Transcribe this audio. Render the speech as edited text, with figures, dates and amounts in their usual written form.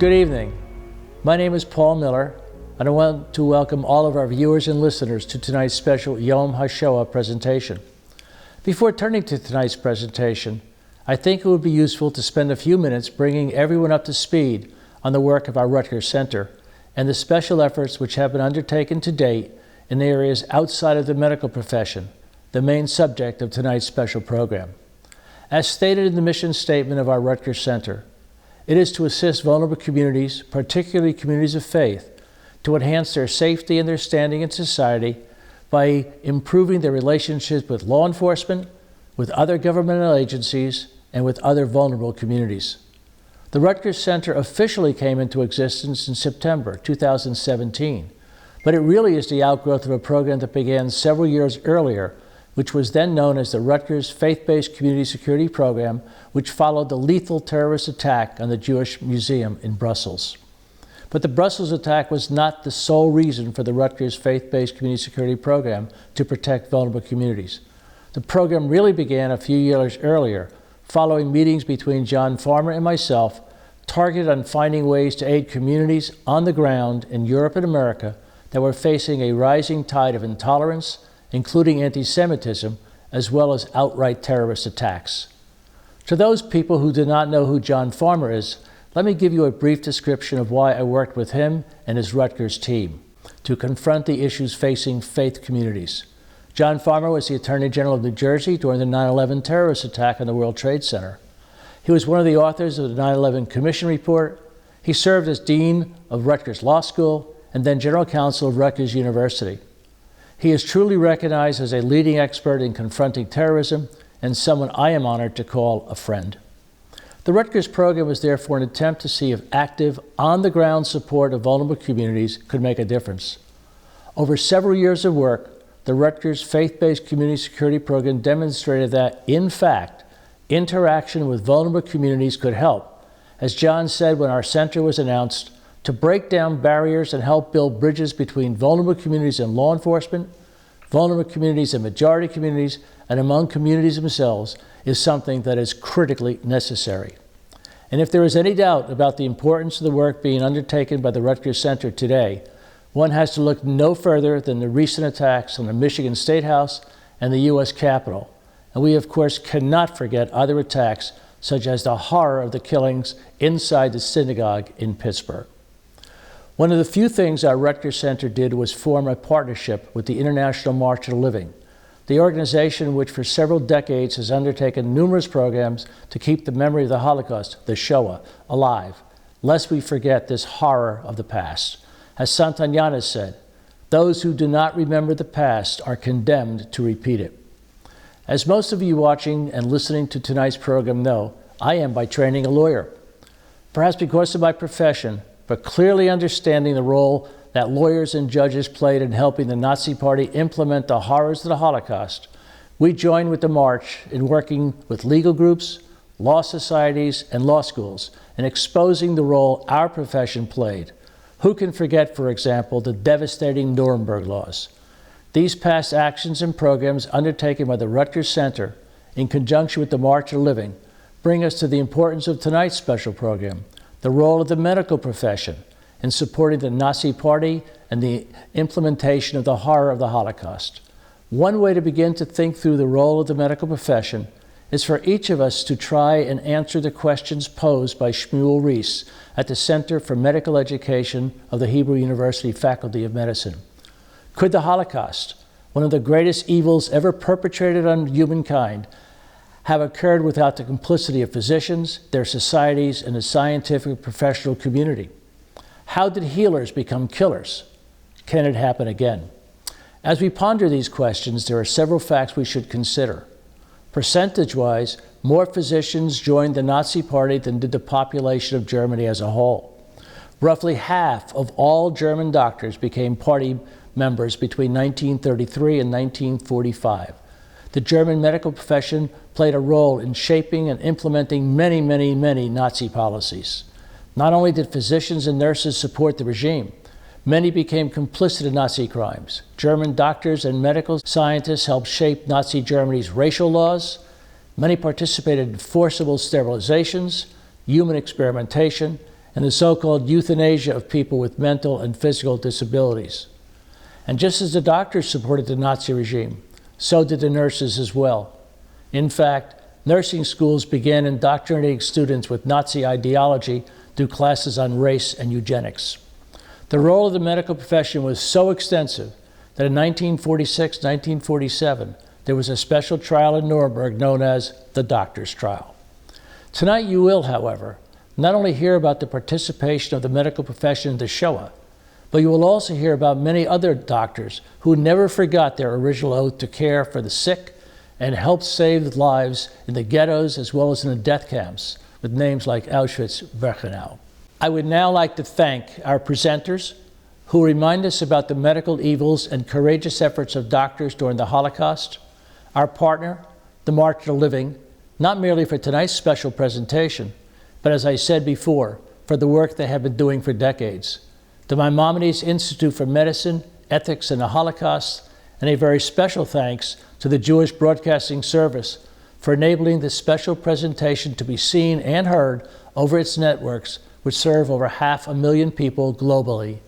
Good evening. My name is Paul Miller, and I want to welcome all of our viewers and listeners to tonight's special Yom HaShoah presentation. Before turning to tonight's presentation, I think it would be useful to spend a few minutes bringing everyone up to speed on the work of our Rutgers Center and the special efforts which have been undertaken to date in areas outside of the medical profession, the main subject of tonight's special program. As stated in the mission statement of our Rutgers Center, it is to assist vulnerable communities, particularly communities of faith, to enhance their safety and their standing in society by improving their relationships with law enforcement, with other governmental agencies, and with other vulnerable communities. The Rutgers Center officially came into existence in September 2017, but it really is the outgrowth of a program that began several years earlier, which was then known as the Rutgers Faith-Based Community Security Program, which followed the lethal terrorist attack on the Jewish Museum in Brussels. But the Brussels attack was not the sole reason for the Rutgers Faith-Based Community Security Program to protect vulnerable communities. The program really began a few years earlier, following meetings between John Farmer and myself, targeted on finding ways to aid communities on the ground in Europe and America that were facing a rising tide of intolerance, including anti-Semitism, as well as outright terrorist attacks. To those people who do not know who John Farmer is, let me give you a brief description of why I worked with him and his Rutgers team to confront the issues facing faith communities. John Farmer was the Attorney General of New Jersey during the 9/11 terrorist attack on the World Trade Center. He was one of the authors of the 9/11 Commission Report. He served as Dean of Rutgers Law School and then General Counsel of Rutgers University. He is truly recognized as a leading expert in confronting terrorism and someone I am honored to call a friend. The Rutgers program was therefore an attempt to see if active, on-the-ground support of vulnerable communities could make a difference. Over several years of work, the Rutgers Faith-Based Community Security Program demonstrated that, in fact, interaction with vulnerable communities could help, as John said when our center was announced, to break down barriers and help build bridges between vulnerable communities and law enforcement, vulnerable communities and majority communities, and among communities themselves is something that is critically necessary. And if there is any doubt about the importance of the work being undertaken by the Rutgers Center today, one has to look no further than the recent attacks on the Michigan State House and the U.S. Capitol. And we, of course, cannot forget other attacks, such as the horror of the killings inside the synagogue in Pittsburgh. One of the few things our Rutgers Center did was form a partnership with the International March of the Living, the organization which for several decades has undertaken numerous programs to keep the memory of the Holocaust, the Shoah, alive, lest we forget this horror of the past. As Santayana said, those who do not remember the past are condemned to repeat it. As most of you watching and listening to tonight's program know, I am by training a lawyer. Perhaps because of my profession, but clearly understanding the role that lawyers and judges played in helping the Nazi Party implement the horrors of the Holocaust, we joined with the March in working with legal groups, law societies, and law schools in exposing the role our profession played. Who can forget, for example, the devastating Nuremberg laws? These past actions and programs undertaken by the Rutgers Center in conjunction with the March of the Living bring us to the importance of tonight's special program, the role of the medical profession in supporting the Nazi Party and the implementation of the horror of the Holocaust. One way to begin to think through the role of the medical profession is for each of us to try and answer the questions posed by Shmuel Rees at the Center for Medical Education of the Hebrew University Faculty of Medicine. Could the Holocaust, one of the greatest evils ever perpetrated on humankind, have occurred without the complicity of physicians, their societies, and the scientific professional community? How did healers become killers? Can it happen again? As we ponder these questions, there are several facts we should consider. Percentage-wise, more physicians joined the Nazi Party than did the population of Germany as a whole. Roughly half of all German doctors became party members between 1933 and 1945. The German medical profession played a role in shaping and implementing many Nazi policies. Not only did physicians and nurses support the regime, many became complicit in Nazi crimes. German doctors and medical scientists helped shape Nazi Germany's racial laws. Many participated in forcible sterilizations, human experimentation, and the so-called euthanasia of people with mental and physical disabilities. And just as the doctors supported the Nazi regime, so did the nurses as well. In fact, nursing schools began indoctrinating students with Nazi ideology through classes on race and eugenics. The role of the medical profession was so extensive that in 1946-1947, there was a special trial in Nuremberg known as the Doctors' Trial. Tonight you will, however, not only hear about the participation of the medical profession in the Shoah, but you will also hear about many other doctors who never forgot their original oath to care for the sick and helped save lives in the ghettos as well as in the death camps, with names like Auschwitz-Birkenau. I would now like to thank our presenters who remind us about the medical evils and courageous efforts of doctors during the Holocaust, our partner, the March of the Living, not merely for tonight's special presentation, but as I said before, for the work they have been doing for decades, the Maimonides Institute for Medicine, Ethics, and the Holocaust, and a very special thanks to the Jewish Broadcasting Service for enabling this special presentation to be seen and heard over its networks, which serve over 500,000 people globally.